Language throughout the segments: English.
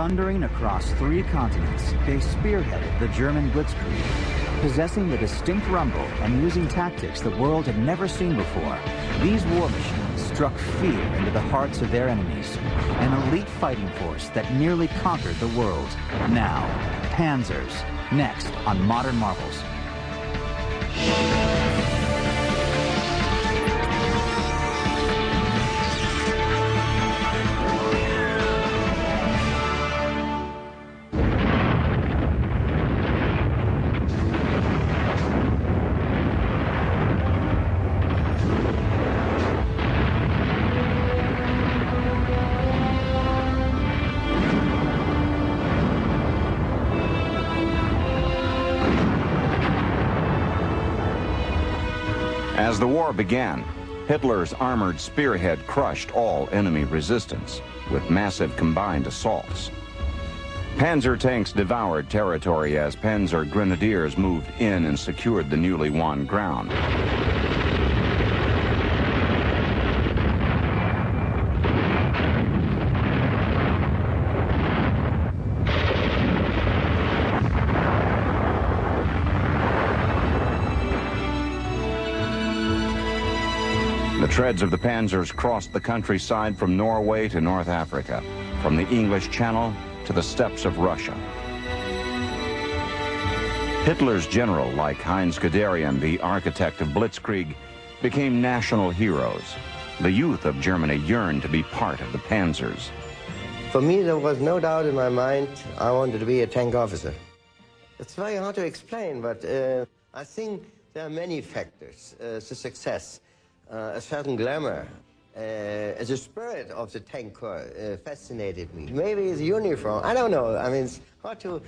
Thundering across 3 continents, they spearheaded the German blitzkrieg. Possessing the distinct rumble and using tactics the world had never seen before, these war machines struck fear into the hearts of their enemies. An elite fighting force that nearly conquered the world. Now, Panzers, next on Modern Marvels. As the war began, Hitler's armored spearhead crushed all enemy resistance with massive combined assaults. Panzer tanks devoured territory as Panzer grenadiers moved in and secured the newly won ground. The treads of the Panzers crossed the countryside from Norway to North Africa, from the English Channel to the steppes of Russia. Hitler's general, like Heinz Guderian, the architect of Blitzkrieg, became national heroes. The youth of Germany yearned to be part of the Panzers. For me, there was no doubt in my mind I wanted to be a tank officer. It's very hard to explain, but I think there are many factors to success. A certain glamour, the spirit of the tank corps fascinated me. Maybe the uniform, I don't know. I mean, it's hard to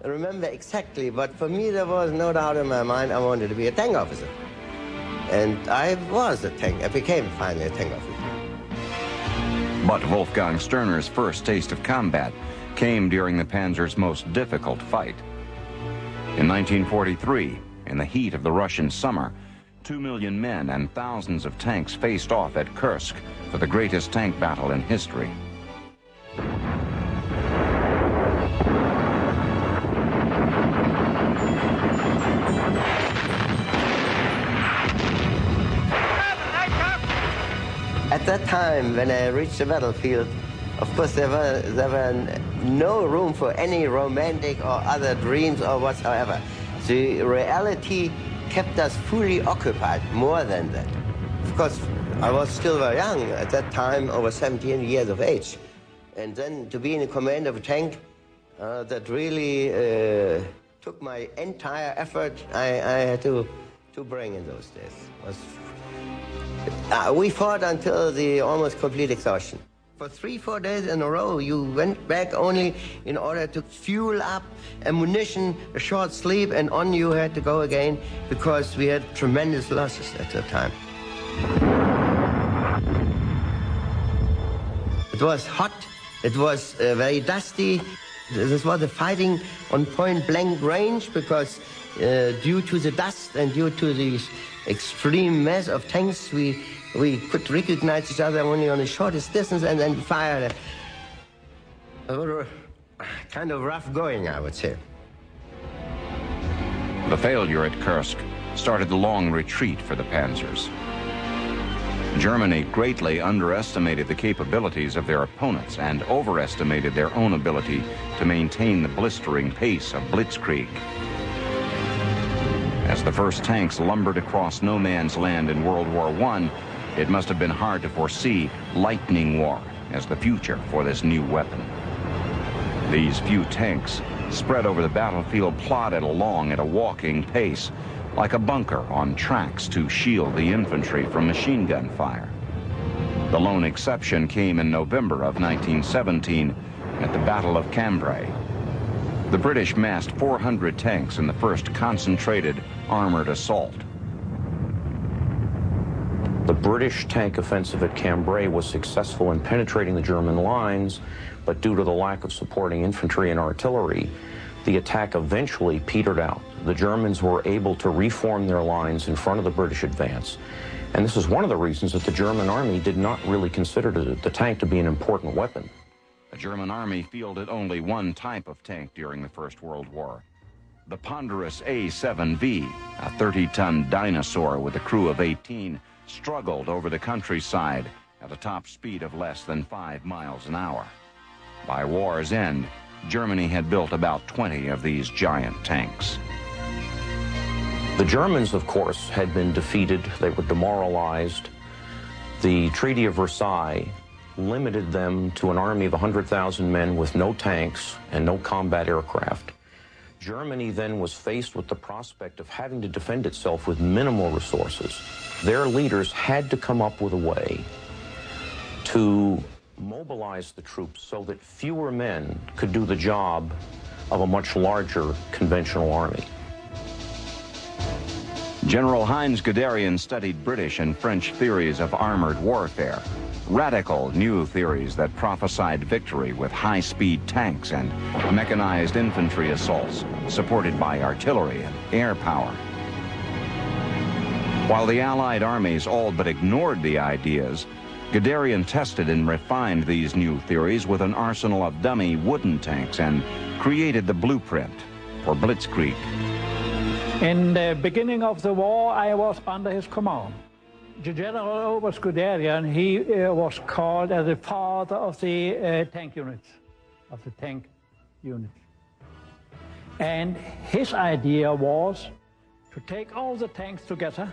remember exactly, but for me there was no doubt in my mind I wanted to be a tank officer. And I was a tank, I became finally a tank officer. But Wolfgang Sterner's first taste of combat came during the Panzer's most difficult fight. In 1943, in the heat of the Russian summer, 2 million men and thousands of tanks faced off at Kursk for the greatest tank battle in history. At that time, when I reached the battlefield, of course there were no room for any romantic or other dreams or whatsoever. The reality kept us fully occupied, more than that. Of course, I was still very young at that time, over 17 years of age. And then to be in the command of a tank, that really took my entire effort I had to bring in those days. We fought until the almost complete exhaustion. For 3-4 days in a row, you went back only in order to fuel up ammunition, a short sleep, and on you had to go again because we had tremendous losses at the time. It was hot, it was very dusty. This was the fighting on point-blank range because due to the dust and due to the extreme mass of tanks, we could recognize each other only on the shortest distance and then fire. Kind of rough going, I would say. The failure at Kursk started the long retreat for the Panzers. Germany greatly underestimated the capabilities of their opponents and overestimated their own ability to maintain the blistering pace of Blitzkrieg. As the first tanks lumbered across no man's land in World War I, it must have been hard to foresee lightning war as the future for this new weapon. These few tanks, spread over the battlefield, plodded along at a walking pace, like a bunker on tracks to shield the infantry from machine gun fire. The lone exception came in November of 1917 at the Battle of Cambrai. The British massed 400 tanks in the first concentrated armored assault. The British tank offensive at Cambrai was successful in penetrating the German lines, but due to the lack of supporting infantry and artillery, the attack eventually petered out. The Germans were able to reform their lines in front of the British advance. And this is one of the reasons that the German army did not really consider the tank to be an important weapon. The German army fielded only one type of tank during the First World War. The ponderous A-7V, a 30-ton dinosaur with a crew of 18, struggled over the countryside at a top speed of less than 5 miles an hour. By war's end, Germany had built about 20 of these giant tanks. The Germans, of course, had been defeated. They were demoralized. The Treaty of Versailles limited them to an army of 100,000 men with no tanks and no combat aircraft. Germany then was faced with the prospect of having to defend itself with minimal resources. Their leaders had to come up with a way to mobilize the troops so that fewer men could do the job of a much larger conventional army. General Heinz Guderian studied British and French theories of armored warfare, radical new theories that prophesied victory with high-speed tanks and mechanized infantry assaults supported by artillery and air power. While the Allied armies all but ignored the ideas, Guderian tested and refined these new theories with an arsenal of dummy wooden tanks and created the blueprint for Blitzkrieg. In the beginning of the war, I was under his command. The General Oberst Guderian, he was called as the father of the tank units, And his idea was to take all the tanks together,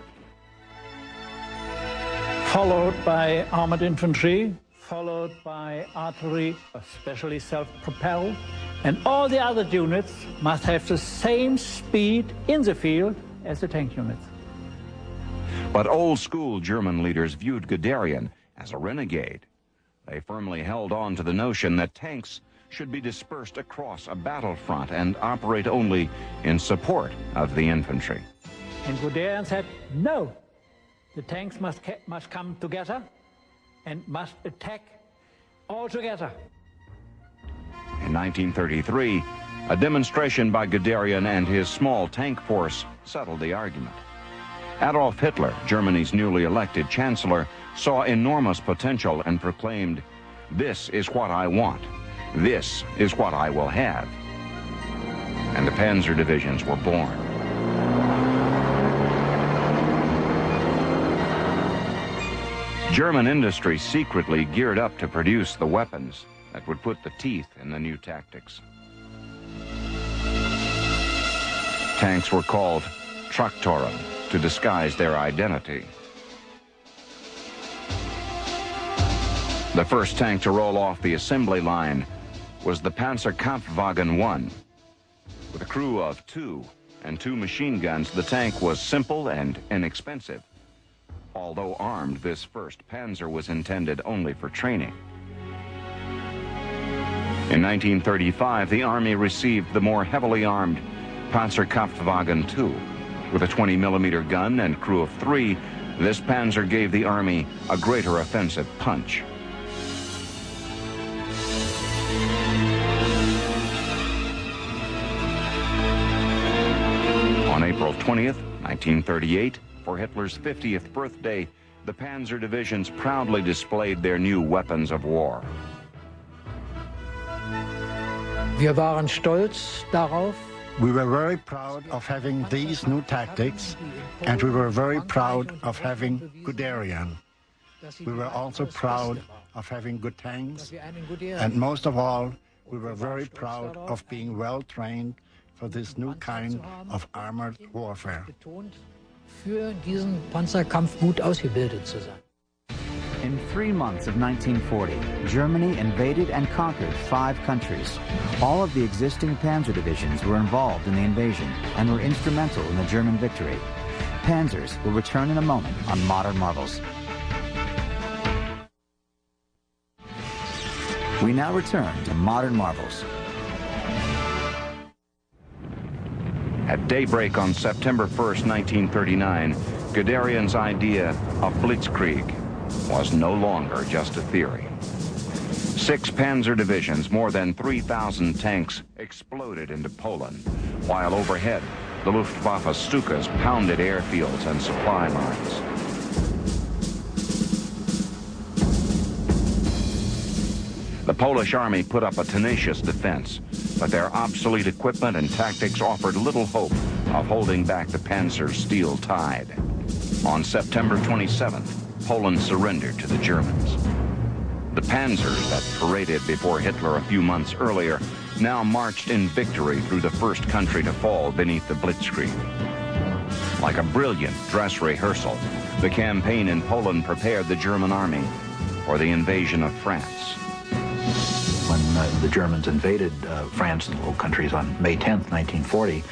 followed by armored infantry, followed by artillery, especially self-propelled, and all the other units must have the same speed in the field as the tank units. But old-school German leaders viewed Guderian as a renegade. They firmly held on to the notion that tanks should be dispersed across a battlefront and operate only in support of the infantry. And Guderian said, no, the tanks must come together and must attack all together. In 1933, a demonstration by Guderian and his small tank force settled the argument. Adolf Hitler, Germany's newly elected chancellor, saw enormous potential and proclaimed, "This is what I want. This is what I will have." And the Panzer divisions were born. German industry secretly geared up to produce the weapons that would put the teeth in the new tactics. Tanks were called Traktoren to disguise their identity. The first tank to roll off the assembly line was the Panzer Kampfwagen I. With a crew of 2 and 2 machine guns, the tank was simple and inexpensive. Although armed, this first Panzer was intended only for training. In 1935, the Army received the more heavily armed Panzer Kampfwagen II. With a 20-millimeter gun and crew of 3, this Panzer gave the Army a greater offensive punch. On April 20th, 1938, for Hitler's 50th birthday, the Panzer divisions proudly displayed their new weapons of war. Wir waren stolz darauf. We were very proud of having these new tactics, and we were very proud of having Guderian. We were also proud of having good tanks, and most of all, we were very proud of being well trained for this new kind of armored warfare. Für diesen Panzerkampf gut ausgebildet zu sein. In 3 months of 1940, Germany invaded and conquered 5 countries. All of the existing panzer divisions were involved in the invasion and were instrumental in the German victory. Panzers will return in a moment on Modern Marvels. We now return to Modern Marvels. At daybreak on September 1st, 1939, Guderian's idea of Blitzkrieg was no longer just a theory. 6 panzer divisions, more than 3,000 tanks exploded into Poland, while overhead, the Luftwaffe Stukas pounded airfields and supply lines. The The Polish army put up a tenacious defense, but their obsolete equipment and tactics offered little hope of holding back the Panzer's steel tide. On September 27th, Poland surrendered to the Germans. The Panzers that paraded before Hitler a few months earlier now marched in victory through the first country to fall beneath the Blitzkrieg. Like a brilliant dress rehearsal, the campaign in Poland prepared the German army for the invasion of France. When the Germans invaded France and the Low Countries on May 10th, 1940,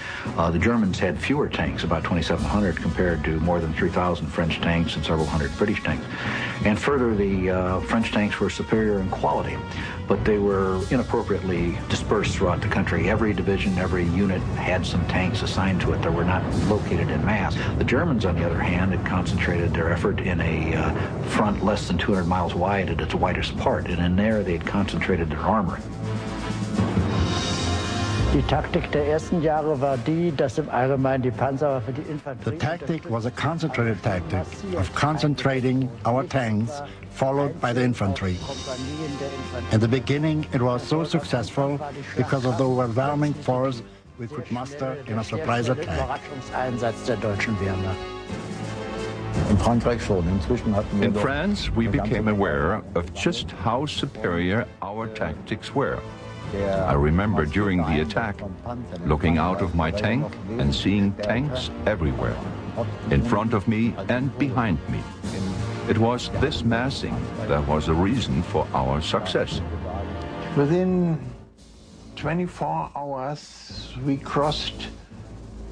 the Germans had fewer tanks, about 2,700, compared to more than 3,000 French tanks and several hundred British tanks. And further, the French tanks were superior in quality, but they were inappropriately dispersed throughout the country. Every division, every unit had some tanks assigned to it that were not located in mass. The Germans, on the other hand, had concentrated their effort in a front less than 200 miles wide at its widest part, and in there they had concentrated their armor. The tactic was a concentrated tactic of concentrating our tanks, followed by the infantry. In the beginning, it was so successful because of the overwhelming force we could muster in a surprise attack. In France, we became aware of just how superior our tactics were. I remember during the attack, looking out of my tank and seeing tanks everywhere, in front of me and behind me. It was this massing that was the reason for our success. Within 24 hours, we crossed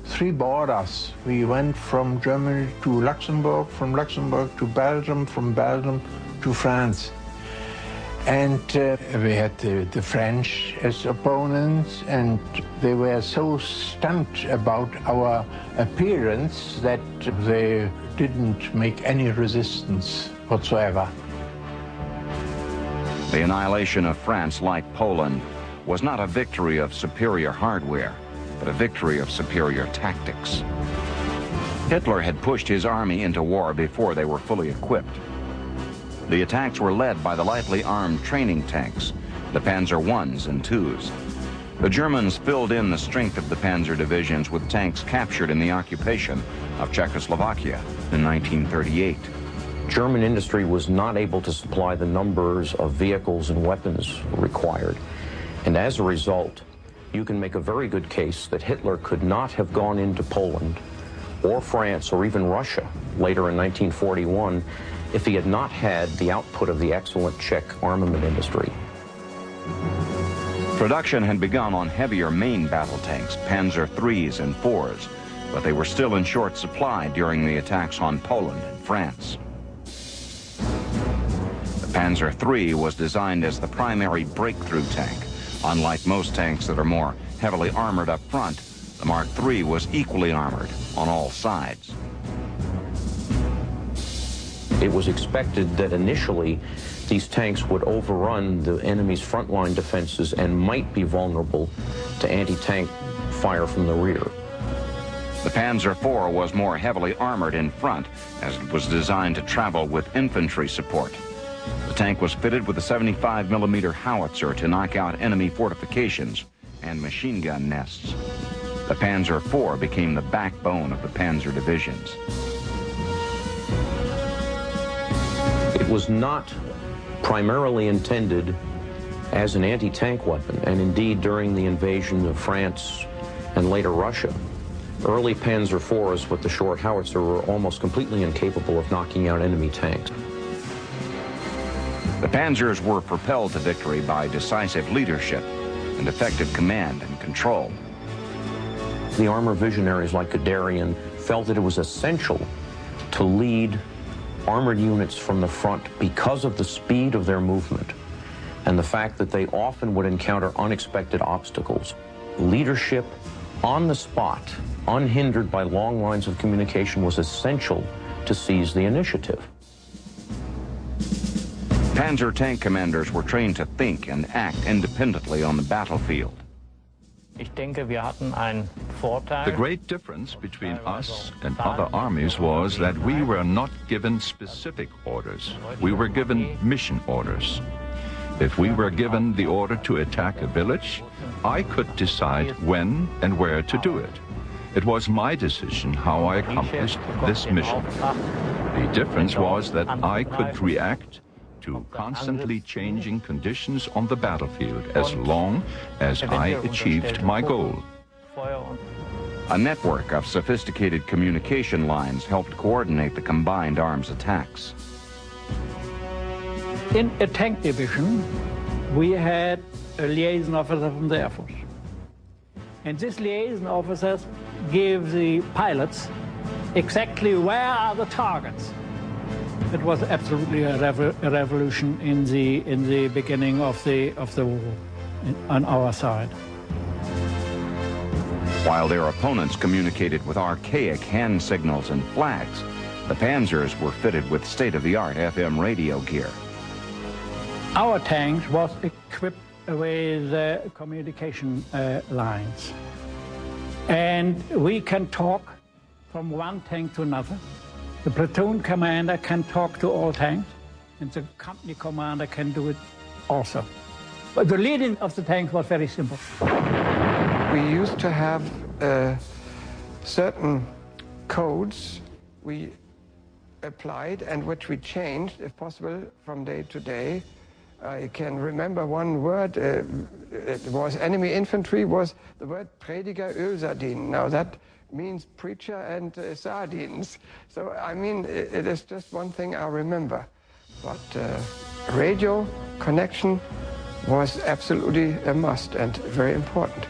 3 borders. We went from Germany to Luxembourg, from Luxembourg to Belgium, from Belgium to France. And we had the French as opponents, and they were so stunned about our appearance that they didn't make any resistance whatsoever. The annihilation of France, like Poland, was not a victory of superior hardware, but a victory of superior tactics. Hitler had pushed his army into war before they were fully equipped. The attacks were led by the lightly armed training tanks, the Panzer Is and IIs. The Germans filled in the strength of the Panzer divisions with tanks captured in the occupation of Czechoslovakia in 1938. German industry was not able to supply the numbers of vehicles and weapons required. And as a result, you can make a very good case that Hitler could not have gone into Poland or France or even Russia later in 1941 if he had not had the output of the excellent Czech armament industry. Production had begun on heavier main battle tanks, Panzer IIIs and IVs, but they were still in short supply during the attacks on Poland and France. The Panzer III was designed as the primary breakthrough tank. Unlike most tanks that are more heavily armored up front, the Mark III was equally armored on all sides. It was expected that initially these tanks would overrun the enemy's frontline defenses and might be vulnerable to anti-tank fire from the rear. The Panzer IV was more heavily armored in front, as it was designed to travel with infantry support. The tank was fitted with a 75mm howitzer to knock out enemy fortifications and machine gun nests. The Panzer IV became the backbone of the Panzer divisions. It was not primarily intended as an anti-tank weapon, and indeed during the invasion of France and later Russia, early Panzer IVs with the short howitzer were almost completely incapable of knocking out enemy tanks. The Panzers were propelled to victory by decisive leadership and effective command and control. The armor visionaries like Guderian felt that it was essential to lead armored units from the front because of the speed of their movement and the fact that they often would encounter unexpected obstacles. Leadership on the spot, unhindered by long lines of communication, was essential to seize the initiative. Panzer tank commanders were trained to think and act independently on the battlefield. The great difference between us and other armies was that we were not given specific orders. We were given mission orders. If we were given the order to attack a village, I could decide when and where to do it. It was my decision how I accomplished this mission. The difference was that I could react to constantly changing conditions on the battlefield as long as I achieved my goal. A network of sophisticated communication lines helped coordinate the combined arms attacks. In a tank division, we had a liaison officer from the Air Force. And this liaison officer gave the pilots exactly where are the targets. It was absolutely a revolution in the beginning of the war on our side. While their opponents communicated with archaic hand signals and flags, the Panzers were fitted with state-of-the-art FM radio gear. Our tanks was equipped with communication lines. And we can talk from one tank to another. The platoon commander can talk to all tanks, and the company commander can do it also. But the leading of the tanks was very simple. We used to have certain codes we applied and which we changed, if possible, from day to day. I can remember one word, it was enemy infantry, was the word Prediger Ölsardinen. Now that means preacher and sardines. So, I mean, it is just one thing I remember. But radio connection was absolutely a must and very important.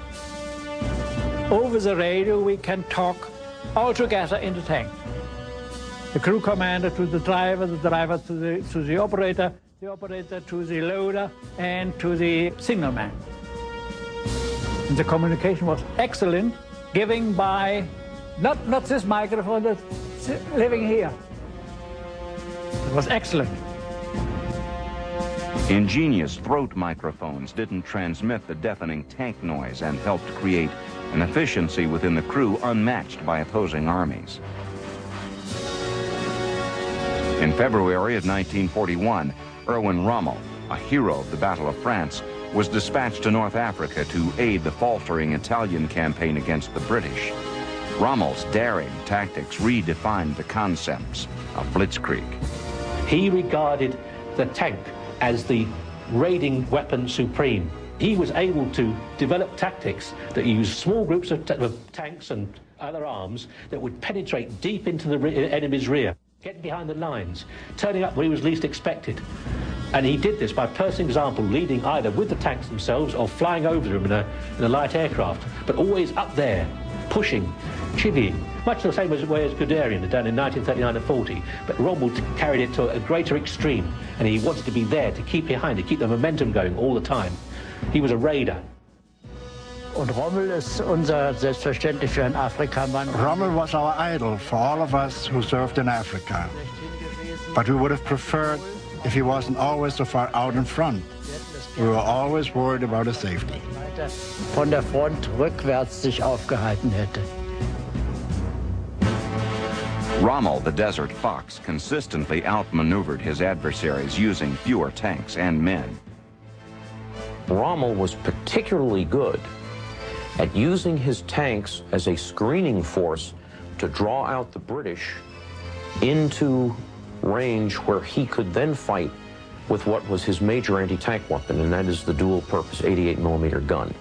Over the radio, we can talk all together in the tank. The crew commander to the driver to the operator to the loader, and to the signalman. And the communication was excellent, given by not this microphone, but living here. It was excellent. Ingenious throat microphones didn't transmit the deafening tank noise and helped create an efficiency within the crew unmatched by opposing armies. In February of 1941, Erwin Rommel, a hero of the Battle of France, was dispatched to North Africa to aid the faltering Italian campaign against the British. Rommel's daring tactics redefined the concepts of blitzkrieg. He regarded the tank as the raiding weapon supreme. He was able to develop tactics that used small groups of tanks and other arms that would penetrate deep into the enemy's rear, getting behind the lines, turning up where he was least expected. And he did this by personal example, leading either with the tanks themselves or flying over them in a light aircraft, but always up there, pushing, chivying, much the same way as Guderian had done in 1939 and 40, but Rommel carried it to a greater extreme, and he wanted to be there to keep behind, to keep the momentum going all the time. He was a raider. Und Rommel ist unser selbstverständlich für einen Afrikamann. Rommel was our idol for all of us who served in Africa. But we would have preferred if he wasn't always so far out in front. We were always worried about his safety. Von der Front rückwärts sich aufgehalten hätte. Rommel, the Desert Fox, consistently outmaneuvered his adversaries using fewer tanks and men. Rommel was particularly good at using his tanks as a screening force to draw out the British into range where he could then fight with what was his major anti-tank weapon, and that is the dual-purpose 88mm gun.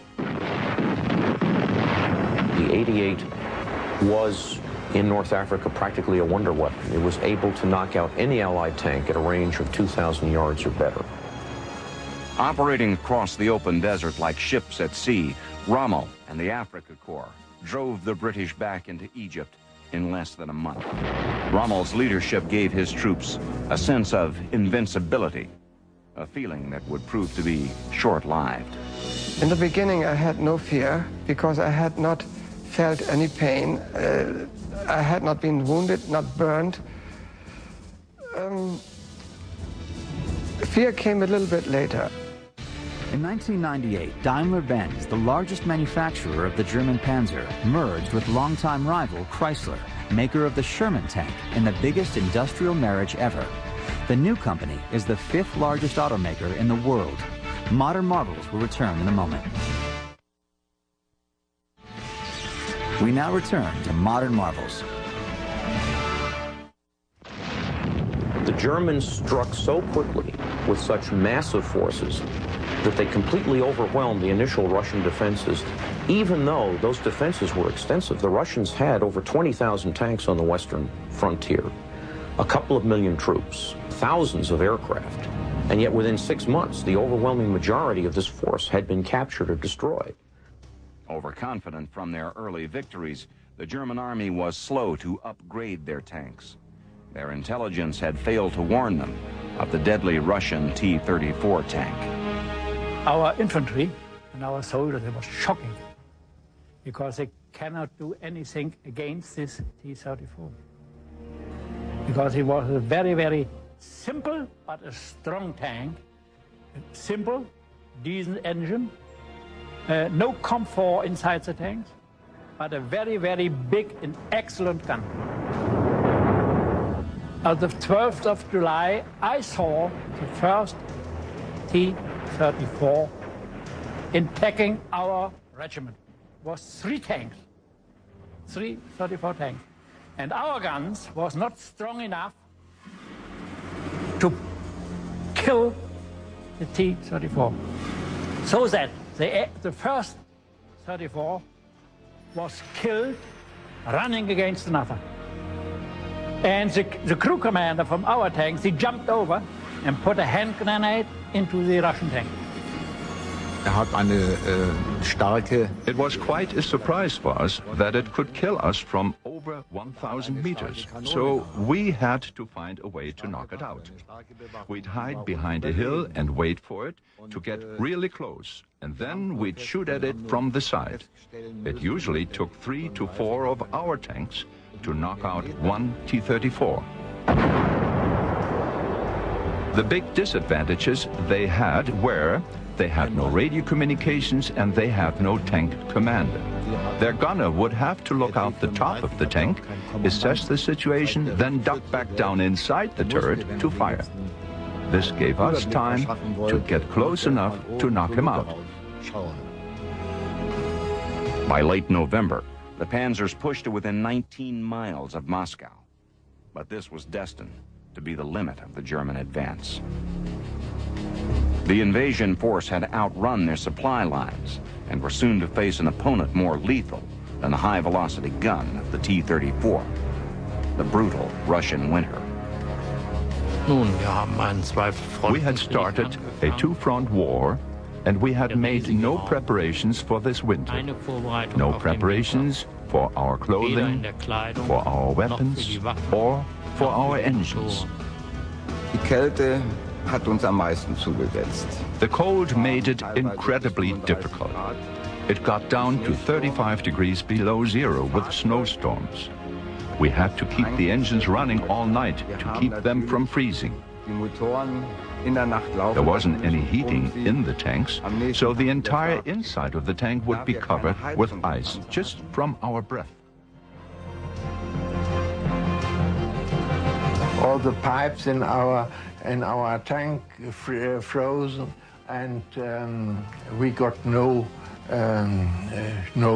The 88 was, in North Africa, practically a wonder weapon. It was able to knock out any Allied tank at a range of 2,000 yards or better. Operating across the open desert like ships at sea, Rommel and the Afrika Korps drove the British back into Egypt in less than a month. Rommel's leadership gave his troops a sense of invincibility, a feeling that would prove to be short-lived. In the beginning, I had no fear because I had not felt any pain. I had not been wounded, not burned. Fear came a little bit later. In 1998, Daimler-Benz, the largest manufacturer of the German Panzer, merged with longtime rival Chrysler, maker of the Sherman tank, in the biggest industrial marriage ever. The new company is the 5th largest automaker in the world. Modern marvels will return in a moment. We now return to modern marvels. The Germans struck so quickly with such massive forces that they completely overwhelmed the initial Russian defenses. Even though those defenses were extensive, the Russians had over 20,000 tanks on the western frontier, a couple of million troops, thousands of aircraft, and yet within 6 months, the overwhelming majority of this force had been captured or destroyed. Overconfident from their early victories, the German army was slow to upgrade their tanks. Their intelligence had failed to warn them of the deadly Russian T-34 tank. Our infantry and our soldiers, it was shocking because they cannot do anything against this T-34. Because it was a very, very simple but a strong tank. A simple, decent engine, no comfort inside the tanks, but a very, very big and excellent gun. On the 12th of July, I saw the first T-34 attacking our regiment. It was 3 tanks, 3 34 tanks. And our guns was not strong enough to kill the T-34. So that the first 34 was killed running against another. And the crew commander from our tanks, he jumped over and put a hand grenade into the Russian tank. It was quite a surprise for us that it could kill us from over 1,000 meters. So we had to find a way to knock it out. We'd hide behind a hill and wait for it to get really close. And then we'd shoot at it from the side. It usually took 3 to 4 of our tanks to knock out one T-34. The big disadvantages they had were they had no radio communications and they had no tank commander. Their gunner would have to look out the top of the tank, assess the situation, then duck back down inside the turret to fire. This gave us time to get close enough to knock him out. By late November, the Panzers pushed to within 19 miles of Moscow. But this was destined to be the limit of the German advance. The invasion force had outrun their supply lines and were soon to face an opponent more lethal than the high-velocity gun of the T-34, the brutal Russian winter. We had started a 2-front war, and we had made no preparations for this winter. No preparations for our clothing, for our weapons, or for our engines. The cold made it incredibly difficult. It got down to 35 degrees below zero with snowstorms. We had to keep the engines running all night to keep them from freezing. There wasn't any heating in the tanks, so the entire inside of the tank would be covered with ice, just from our breath. All the pipes in our tank frozen, and we got no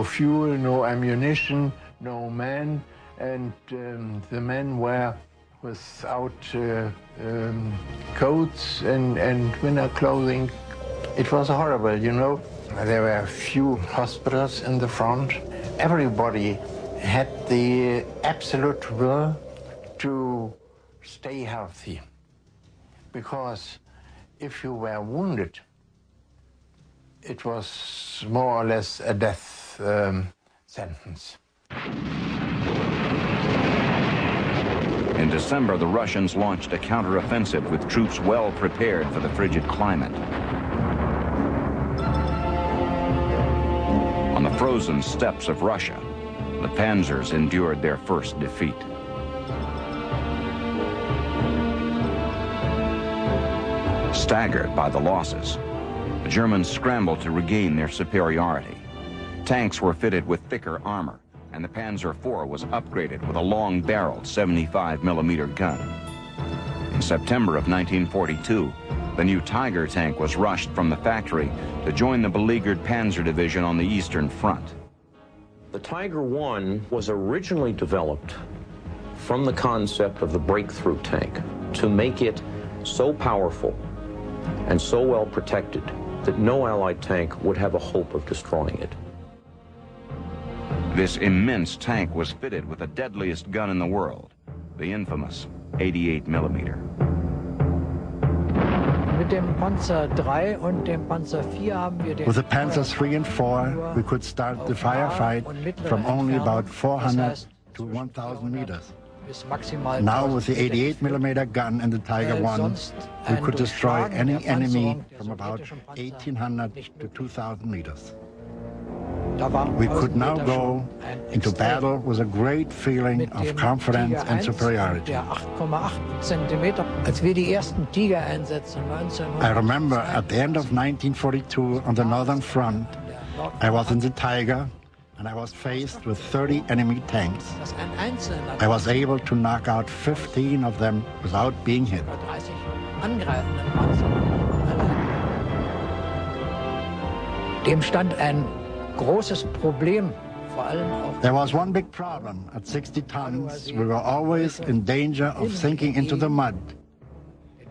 fuel, no ammunition, no men, and the men were without coats and winter clothing. It was horrible, you know. There were few hospitals in the front. Everybody had the absolute will to stay healthy, because if you were wounded, it was more or less a death sentence. In December, the Russians launched a counteroffensive with troops well prepared for the frigid climate. On the frozen steppes of Russia, the Panzers endured their first defeat. Staggered by the losses, the Germans scrambled to regain their superiority. Tanks were fitted with thicker armor, and the Panzer IV was upgraded with a long-barreled 75mm gun. In September of 1942, The new Tiger tank was rushed from the factory to join the beleaguered Panzer Division on the Eastern Front. The Tiger I was originally developed from the concept of the breakthrough tank to make it so powerful and so well protected that no Allied tank would have a hope of destroying it. This immense tank was fitted with the deadliest gun in the world, the infamous 88 millimeter. With the Panzer III and IV, we could start the firefight from only about 400 to 1,000 meters. Now with the 88 millimeter gun and the Tiger I, we could destroy any enemy from about 1,800 to 2,000 meters. We could now go into battle with a great feeling of confidence and superiority. I remember at the end of 1942 on the Northern Front, I was in the Tiger and I was faced with 30 enemy tanks. I was able to knock out 15 of them without being hit. Dem stand ein großes Problem, vor allem auf. There was one big problem. At 60 tons, we were always in danger of sinking into the mud.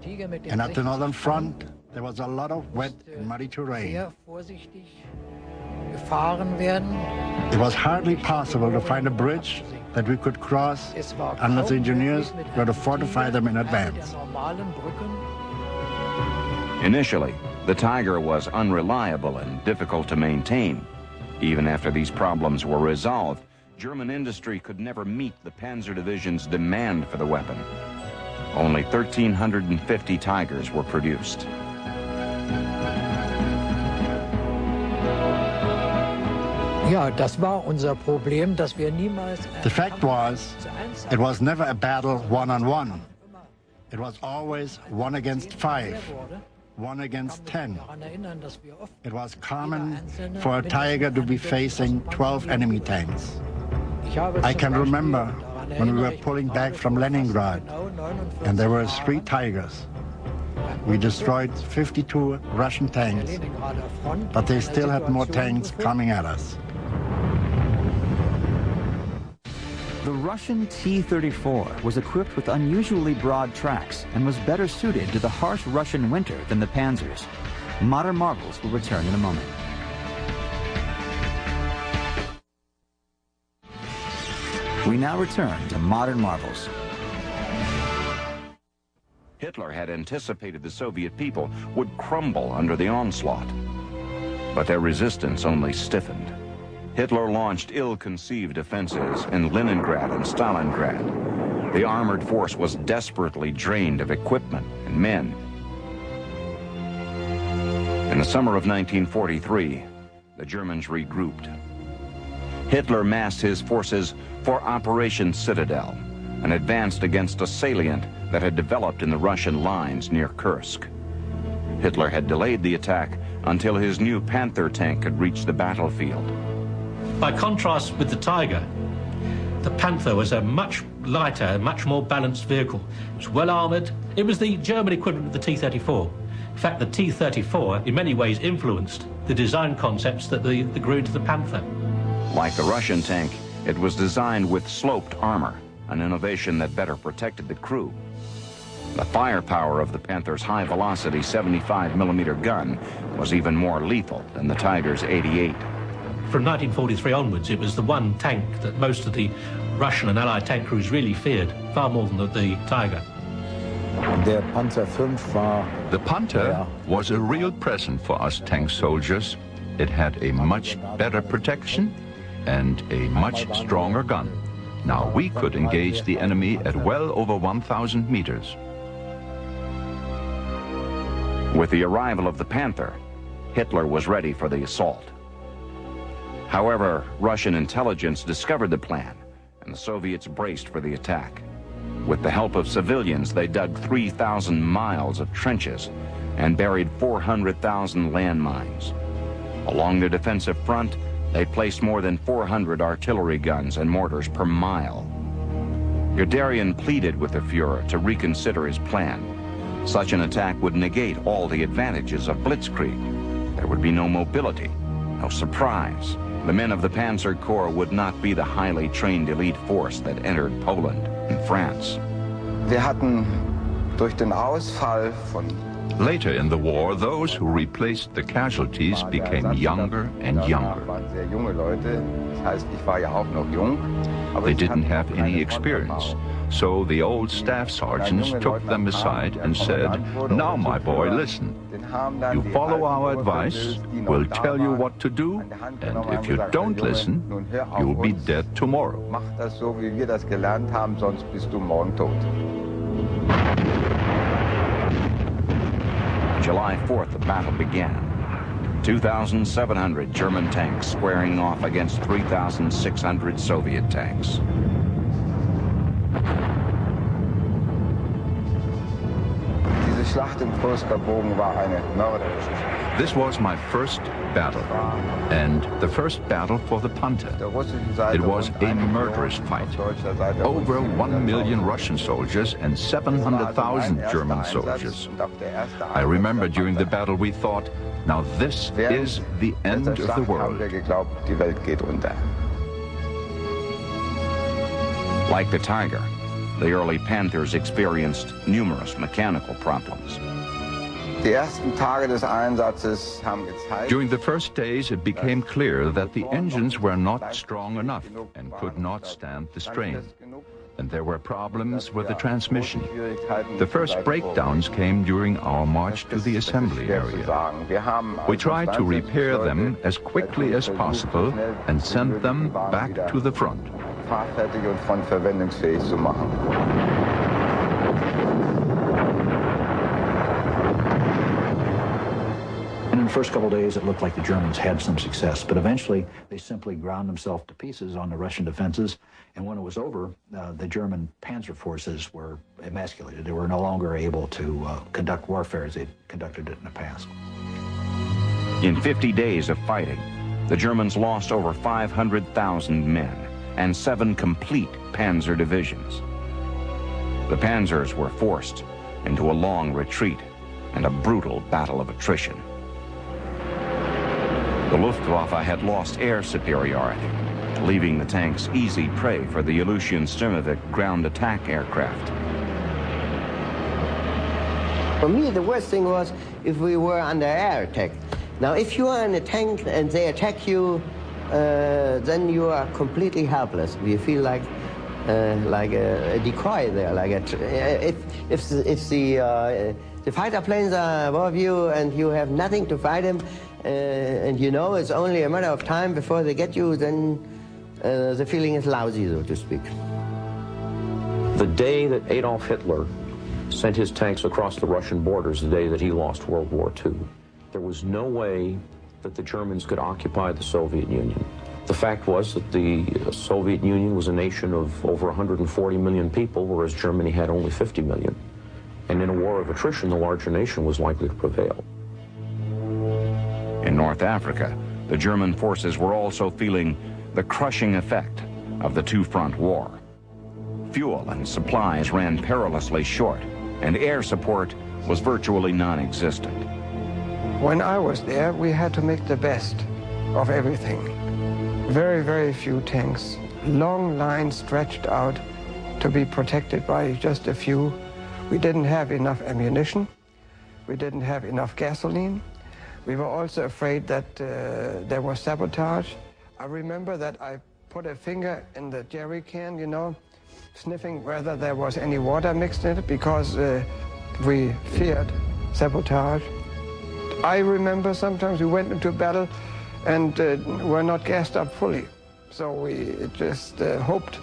And at the Northern Front, there was a lot of wet and muddy terrain. It was hardly possible to find a bridge that we could cross unless the engineers were to fortify them in advance. Initially, the Tiger was unreliable and difficult to maintain. Even after these problems were resolved, German industry could never meet the Panzer Division's demand for the weapon. Only 1,350 Tigers were produced. The fact was, it was never a battle one-on-one. It was always 1 against 5, 1 against 10. It was common for a Tiger to be facing 12 enemy tanks. I can remember when we were pulling back from Leningrad, and there were 3 Tigers. We destroyed 52 Russian tanks, but they still had more tanks coming at us. The Russian T-34 was equipped with unusually broad tracks and was better suited to the harsh Russian winter than the Panzers. Modern marvels will return in a moment. We now return to modern marvels. Hitler had anticipated the Soviet people would crumble under the onslaught, but their resistance only stiffened. Hitler launched ill-conceived offensives in Leningrad and Stalingrad. The armored force was desperately drained of equipment and men. In the summer of 1943, the Germans regrouped. Hitler massed his forces for Operation Citadel and advanced against a salient that had developed in the Russian lines near Kursk. Hitler had delayed the attack until his new Panther tank had reached the battlefield. By contrast with the Tiger, the Panther was a much lighter, much more balanced vehicle. It was well armoured. It was the German equivalent of the T-34. In fact, the T-34 in many ways influenced the design concepts that grew into the Panther. Like the Russian tank, it was designed with sloped armor, an innovation that better protected the crew. The firepower of the Panther's high-velocity 75-millimeter gun was even more lethal than the Tiger's 88. From 1943 onwards, it was the one tank that most of the Russian and Allied tank crews really feared, far more than the Tiger. The Panther was a real present for us tank soldiers. It had a much better protection and a much stronger gun. Now we could engage the enemy at well over 1,000 meters. With the arrival of the Panther, Hitler was ready for the assault. However, Russian intelligence discovered the plan, and the Soviets braced for the attack. With the help of civilians, they dug 3,000 miles of trenches and buried 400,000 landmines. Along the defensive front, they placed more than 400 artillery guns and mortars per mile. Guderian pleaded with the Fuhrer to reconsider his plan, Such an attack would negate all the advantages of blitzkrieg. There would be no mobility, no surprise. The men of the Panzer Corps would not be the highly trained elite force that entered Poland and France. Wir hatten durch den Ausfall von Later in the war, those who replaced the casualties became younger and younger. They didn't have any experience, so the old staff sergeants took them aside and said, "Now, my boy, listen. You follow our advice, we'll tell you what to do, and if you don't listen, you'll be dead tomorrow." Mach das so, wie wir das gelernt haben, sonst bist du morgen tot. July 4th, the battle began. 2,700 German tanks squaring off against 3,600 Soviet tanks. Diese Schlacht im Bogen war eine mörderische. This was my first battle, and the first battle for the Panther. It was a murderous fight. Over 1 million Russian soldiers and 700,000 German soldiers. I remember during the battle we thought, now this is the end of the world. Like the Tiger, the early Panthers experienced numerous mechanical problems. During the first days, it became clear that the engines were not strong enough and could not stand the strain. And there were problems with the transmission. The first breakdowns came during our march to the assembly area. We tried to repair them as quickly as possible and send them back to the front. In the first couple of days, it looked like the Germans had some success, but eventually they simply ground themselves to pieces on the Russian defenses, and when it was over, the German panzer forces were emasculated. They were no longer able to conduct warfare as they'd conducted it in the past. In 50 days of fighting, the Germans lost over 500,000 men and 7 complete panzer divisions. The panzers were forced into a long retreat and a brutal battle of attrition. The Luftwaffe had lost air superiority, leaving the tanks easy prey for the Aleutian Sturmovik ground attack aircraft. For me, the worst thing was if we were under air attack. Now, if you are in a tank and they attack you, then you are completely helpless. You feel like a decoy there. Like if the fighter planes are above you and you have nothing to fight them, and you know it's only a matter of time before they get you, then the feeling is lousy, so to speak. The day that Adolf Hitler sent his tanks across the Russian borders, the day that he lost World War II, there was no way that the Germans could occupy the Soviet Union. The fact was that the Soviet Union was a nation of over 140 million people, whereas Germany had only 50 million. And in a war of attrition, the larger nation was likely to prevail. In North Africa, the German forces were also feeling the crushing effect of the two-front war. Fuel and supplies ran perilously short, and air support was virtually non-existent. When I was there, we had to make the best of everything. Very, very few tanks, long lines stretched out to be protected by just a few. We didn't have enough ammunition. We didn't have enough gasoline. We were also afraid that there was sabotage. I remember that I put a finger in the jerry can, you know, sniffing whether there was any water mixed in it, because we feared sabotage. I remember sometimes we went into battle and were not gassed up fully. So we just hoped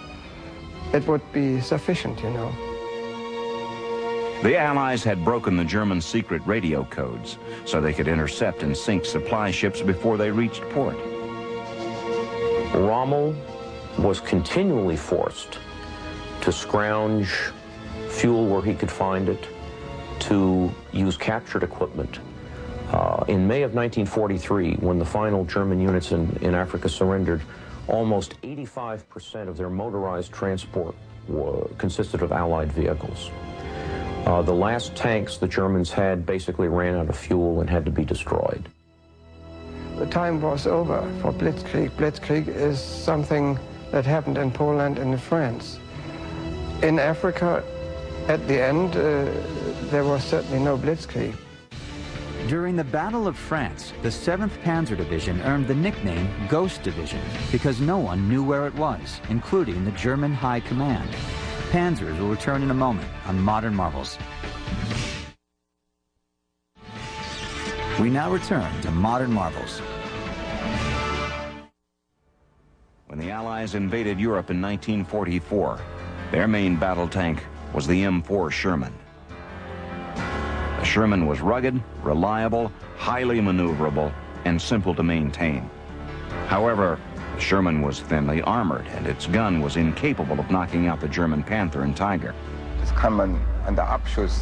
it would be sufficient, you know. The Allies had broken the German secret radio codes so they could intercept and sink supply ships before they reached port. Rommel was continually forced to scrounge fuel where he could find it, to use captured equipment. In May of 1943, when the final German units in Africa surrendered, almost 85% of their motorized transport consisted of Allied vehicles. The last tanks the Germans had basically ran out of fuel and had to be destroyed. The time was over for Blitzkrieg. Blitzkrieg is something that happened in Poland and in France. In Africa, at the end, there was certainly no Blitzkrieg. During the Battle of France, the 7th Panzer Division earned the nickname Ghost Division because no one knew where it was, including the German High Command. Panzers will return in a moment on Modern Marvels. We now return to Modern Marvels. When the Allies invaded Europe in 1944, their main battle tank was the M4 Sherman. The Sherman was rugged, reliable, highly maneuverable, and simple to maintain. However, the Sherman was thinly armored, and its gun was incapable of knocking out the German Panther and Tiger.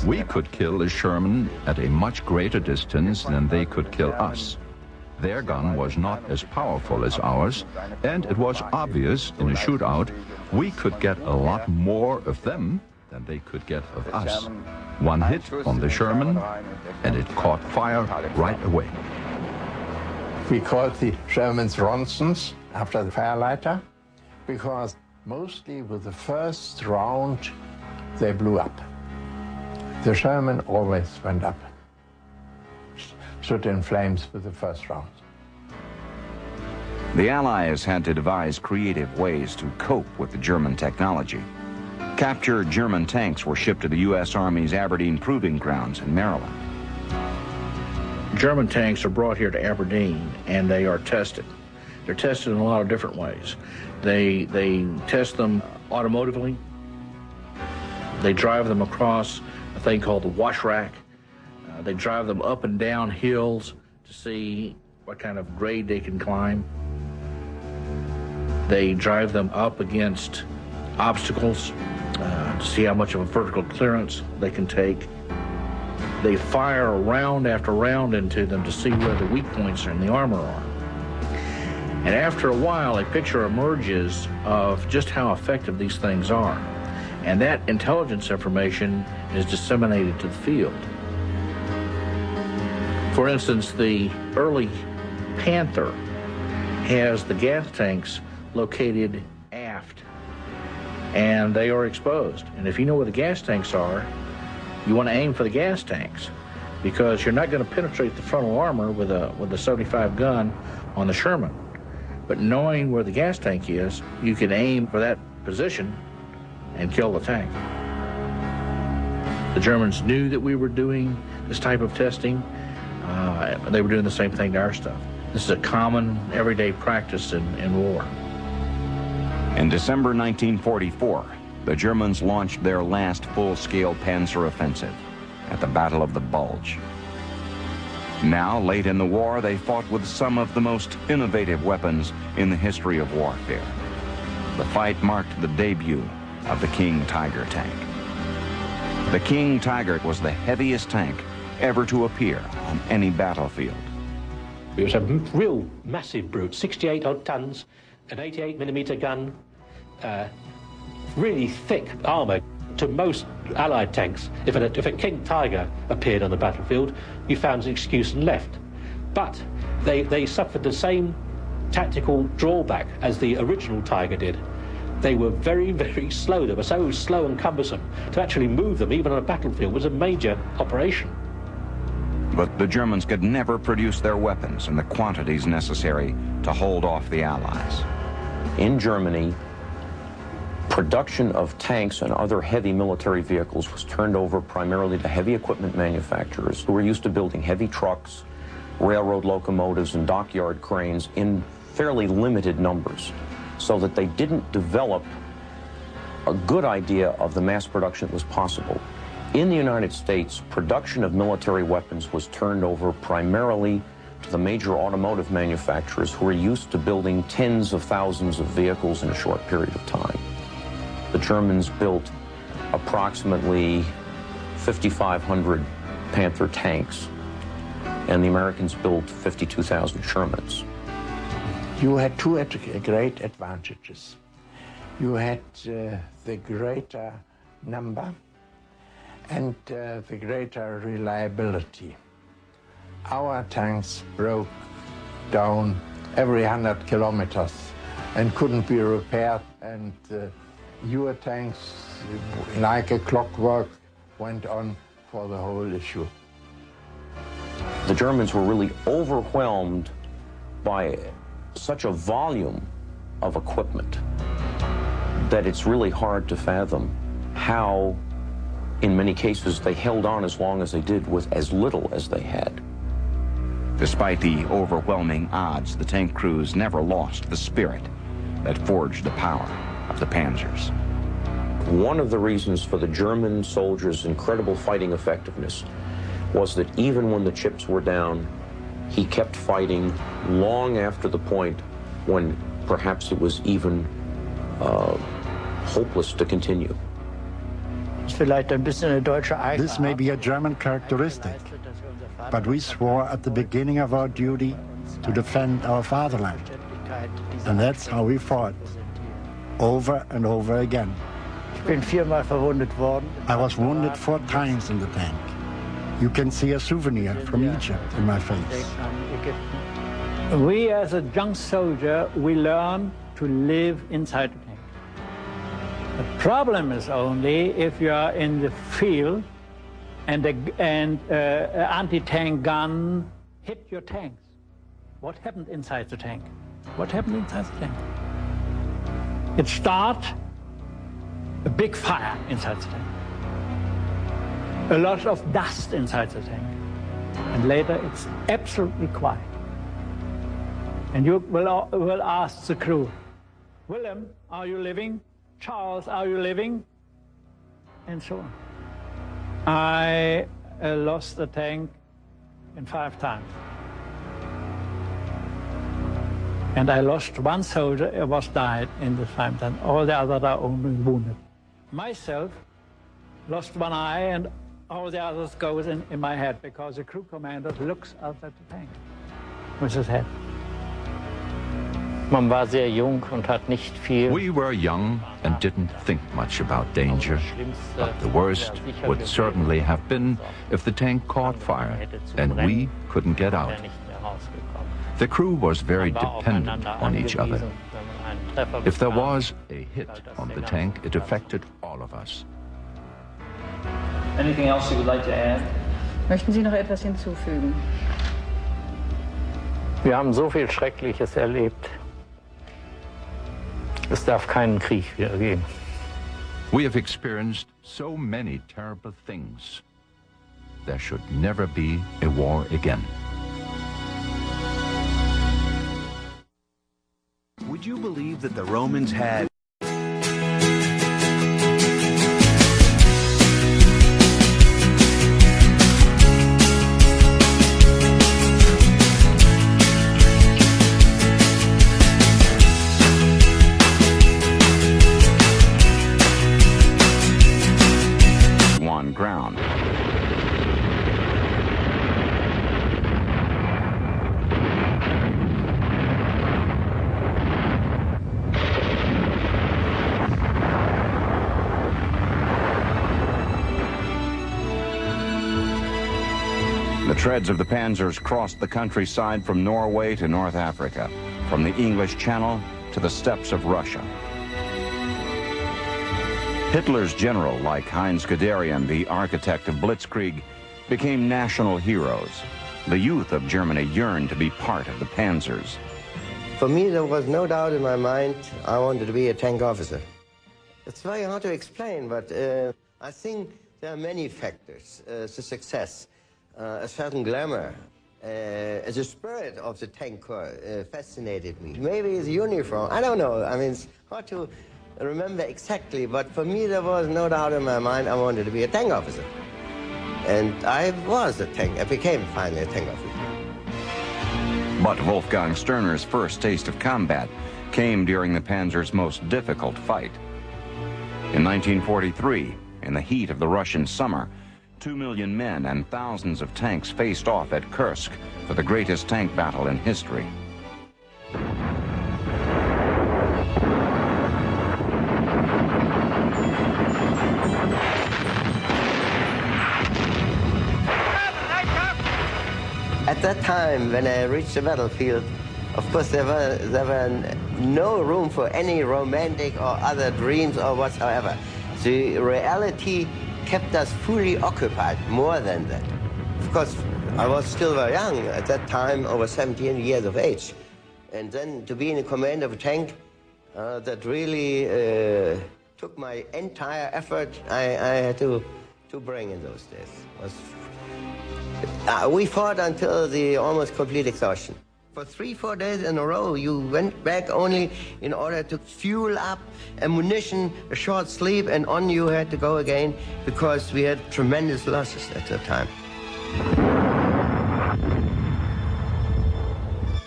We could kill a Sherman at a much greater distance than they could kill us. Their gun was not as powerful as ours, and it was obvious in a shootout we could get a lot more of them than they could get of us. One hit on the Sherman, and it caught fire right away. We called the Germans Ronsons after the Fireleiter, because mostly with the first round they blew up. The Sherman always went up, stood in flames with the first round. The Allies had to devise creative ways to cope with the German technology. Captured German tanks were shipped to the U.S. Army's Aberdeen Proving Grounds in Maryland. German tanks are brought here to Aberdeen and they are tested. They're tested in a lot of different ways. They test them automotively. They drive them across a thing called the wash rack. They drive them up and down hills to see what kind of grade they can climb. They drive them up against obstacles to see how much of a vertical clearance they can take. They fire round after round into them to see where the weak points in the armor are. And after a while, a picture emerges of just how effective these things are. And that intelligence information is disseminated to the field. For instance, the early Panther has the gas tanks located aft, and they are exposed. And if you know where the gas tanks are, you want to aim for the gas tanks, because you're not going to penetrate the frontal armor with a 75 gun on the Sherman. But knowing where the gas tank is, you can aim for that position and kill the tank. The Germans knew that we were doing this type of testing. They were doing the same thing to our stuff. This is a common, everyday practice in war. In December 1944, the Germans launched their last full-scale Panzer offensive at the Battle of the Bulge. Now, late in the war, they fought with some of the most innovative weapons in the history of warfare. The fight marked the debut of the King Tiger tank. The King Tiger was the heaviest tank ever to appear on any battlefield. It was a real massive brute, 68 odd tons, an 88mm gun, really thick armour. To most Allied tanks, if a King Tiger appeared on the battlefield, you found an excuse and left. But they suffered the same tactical drawback as the original Tiger did. They were very, very slow. They were so slow and cumbersome. To actually move them, even on a battlefield, was a major operation. But the Germans could never produce their weapons in the quantities necessary to hold off the Allies. In Germany, production of tanks and other heavy military vehicles was turned over primarily to heavy equipment manufacturers who were used to building heavy trucks, railroad locomotives, and dockyard cranes in fairly limited numbers, so that they didn't develop a good idea of the mass production that was possible. In the United States, production of military weapons was turned over primarily to the major automotive manufacturers who were used to building tens of thousands of vehicles in a short period of time. The Germans built approximately 5,500 Panther tanks, and the Americans built 52,000 Shermans. You had two great advantages. You had the greater number, And the greater reliability. Our tanks broke down every 100 kilometers and couldn't be repaired, and your tanks, like a clockwork, went on for the whole issue. The Germans were really overwhelmed by such a volume of equipment that it's really hard to fathom how, in many cases, they held on as long as they did with as little as they had. Despite the overwhelming odds, the tank crews never lost the spirit that forged the power of the Panzers. One of the reasons for the German soldiers' incredible fighting effectiveness was that even when the chips were down, he kept fighting long after the point when perhaps it was even hopeless to continue. This may be a German characteristic, but we swore at the beginning of our duty to defend our fatherland. And that's how we fought, over and over again. I was wounded 4 times in the tank. You can see a souvenir from Egypt in my face. We as a young soldier, we learn to live inside the tank. The problem is only if you are in the field and an anti-tank gun hit your tanks. What happened inside the tank? What happened inside the tank? It started a big fire inside the tank. A lot of dust inside the tank. And later it's absolutely quiet. And you will ask the crew, Willem, are you living? Charles, are you living? And so on. I lost the tank in 5 times. And I lost 1 soldier who was died in the 5 times. All the others are only wounded. Myself lost 1 eye, and all the others goes in my head because the crew commander looks out at the tank with his head. We were young and didn't think much about danger, but the worst would certainly have been if the tank caught fire and we couldn't get out. The crew was very dependent on each other. If there was a hit on the tank, it affected all of us. Anything else you would like to add? Möchten Sie noch etwas hinzufügen? Wir haben so viel Schreckliches erlebt. Es darf keinen Krieg wieder geben. We have experienced so many terrible things. There should never be a war again. Would you believe that the Romans had on ground? The treads of the Panzers crossed the countryside from Norway to North Africa, from the English Channel to the steppes of Russia. Hitler's general, like Heinz Guderian, the architect of Blitzkrieg, became national heroes. The youth of Germany yearned to be part of the Panzers. For me, there was no doubt in my mind I wanted to be a tank officer. It's very hard to explain, but I think there are many factors to success. A certain glamour, the spirit of the tank corps fascinated me. Maybe the uniform, I don't know. I mean, it's hard to remember exactly, but for me there was no doubt in my mind I wanted to be a tank officer. And I was a tank, I became finally a tank officer. But Wolfgang Sterner's first taste of combat came during the Panzer's most difficult fight. In 1943, in the heat of the Russian summer, 2 million men and thousands of tanks faced off at Kursk for the greatest tank battle in history. At that time, when I reached the battlefield, of course there were no room for any romantic or other dreams or whatsoever. The reality kept us fully occupied, more than that. Of course, I was still very young at that time, over 17 years of age. And then to be in command of a tank, that really took my entire effort I had to bring in those days. We fought until the almost complete exhaustion. For 3-4 days in a row, you went back only in order to fuel up ammunition, a short sleep, and on you had to go again because we had tremendous losses at the time.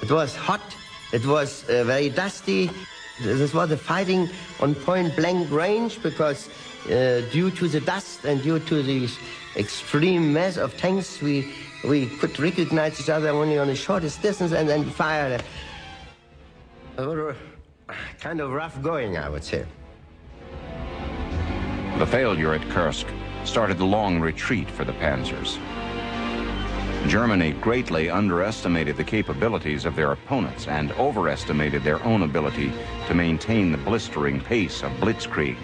It was hot, it was very dusty. This was a fighting on point-blank range because due to the dust and due to the extreme mass of tanks, we could recognize each other only on the shortest distance and then fire. Kind of rough going, I would say. The failure at Kursk started the long retreat for the panzers. Germany greatly underestimated the capabilities of their opponents and overestimated their own ability to maintain the blistering pace of blitzkrieg.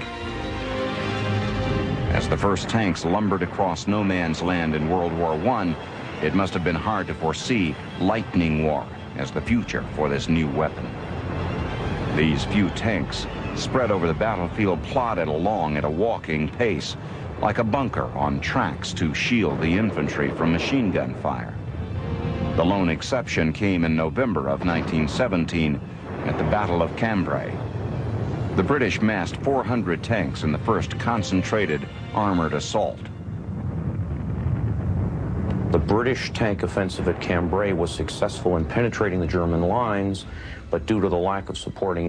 As the first tanks lumbered across no man's land in World War I, it must have been hard to foresee lightning war as the future for this new weapon. These few tanks, spread over the battlefield, plodded along at a walking pace, like a bunker on tracks to shield the infantry from machine gun fire. The lone exception came in November of 1917 at the Battle of Cambrai. The British massed 400 tanks in the first concentrated armored assault. The British tank offensive at Cambrai was successful in penetrating the German lines, but due to the lack of supporting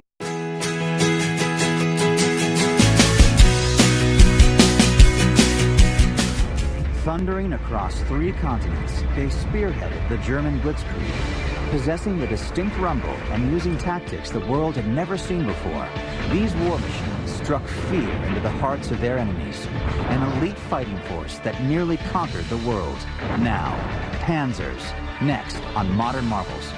Thundering across 3 continents, they spearheaded the German blitzkrieg. Possessing the distinct rumble and using tactics the world had never seen before, these war machines struck fear into the hearts of their enemies. An elite fighting force that nearly conquered the world. Now, Panzers, next on Modern Marvels.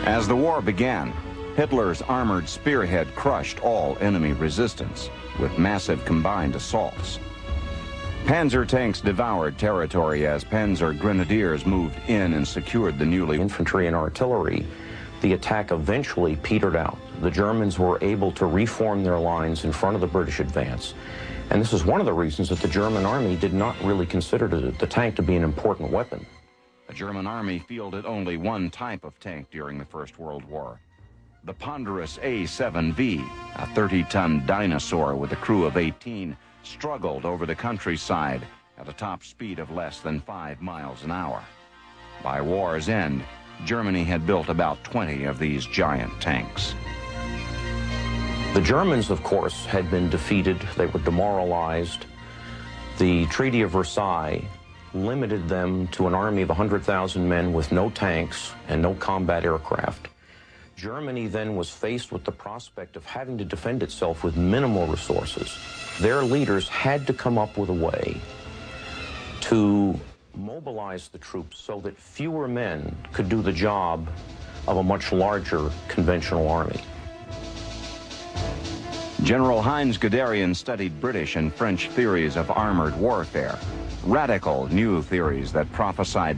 As the war began, Hitler's armored spearhead crushed all enemy resistance with massive combined assaults. Panzer tanks devoured territory as Panzer grenadiers moved in and secured the newly infantry and artillery. The attack eventually petered out. The Germans were able to reform their lines in front of the British advance. And this is one of the reasons that the German army did not really consider the tank to be an important weapon. The German army fielded only one type of tank during the First World War. The ponderous A-7V, a 30-ton dinosaur with a crew of 18, struggled over the countryside at a top speed of less than 5 miles an hour. By war's end, Germany had built about 20 of these giant tanks. The Germans, of course, had been defeated. They were demoralized. The Treaty of Versailles limited them to an army of 100,000 men with no tanks and no combat aircraft. Germany then was faced with the prospect of having to defend itself with minimal resources. Their leaders had to come up with a way to mobilize the troops so that fewer men could do the job of a much larger conventional army. General Heinz Guderian studied British and French theories of armored warfare, radical new theories that prophesied